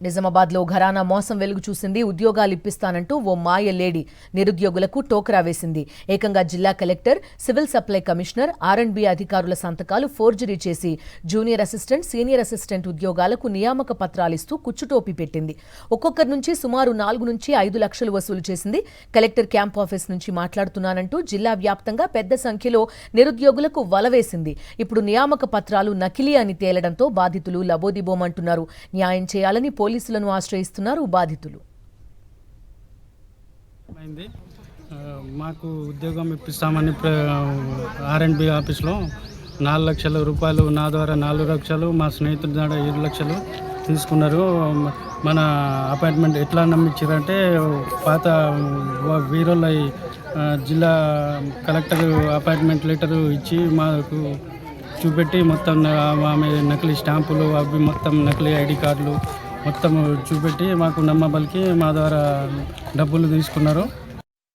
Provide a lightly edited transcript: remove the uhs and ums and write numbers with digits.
నిజామాబాద్లో ఘరానా మోసం వెలుగు చూసింది. ఉద్యోగాలు ఇప్పిస్తానంటూ ఓ మాయ లేడీ నిరుద్యోగులకు టోకరా వేసింది. ఏకంగా జిల్లా collector, civil supply commissioner, R&B అధికారుల సంతకాలు ఫోర్జరీ చేసి జూనియర్ అసిస్టెంట్, సీనియర్ అసిస్టెంట్ ఉద్యోగాలకు నియామక పత్రాలిస్తూ కుచ్చుటోపి పెట్టింది. ఒక్కొక్కరి నుంచి సుమారు 4 నుంచి 5 లక్షలు వసూలు చేసింది. కలెక్టర్ క్యాంప్ ఆఫీస్ నుంచి మాట్లాడుతున్నానంటూ జిల్లా వ్యాప్తంగా పెద్ద సంఖ్యలో నిరుద్యోగులకు వలవేసింది. ఇప్పుడు నియామక పత్రాలు నకిలీ అని తేలడంతో బాధితులు లబోదిబోమంటున్నారు. న్యాయం చేయాలని పోలీసులను ఆశ్రయిస్తున్నారు బాధితులు. మాకు ఉద్యోగం ఇప్పిస్తామని R&B ఆఫీస్లో 4 లక్షల రూపాయలు, నా ద్వారా 4 లక్షలు, మా స్నేహితుల ద్వారా 7 లక్షలు తీసుకున్నారు. మన అపాయింట్మెంట్ ఎట్లా నమ్మించారంటే పాత వీరోళ్ళ జిల్లా కలెక్టర్ అపాయింట్మెంట్ లెటర్ ఇచ్చి మాకు చూపెట్టి మొత్తం ఆమె నకిలీ స్టాంపులు, అవి మొత్తం నకిలీ ID కార్డులు మొత్తం చూపెట్టి మాకు నమ్మబలికి మా ద్వారా డబ్బులు తీసుకున్నారు.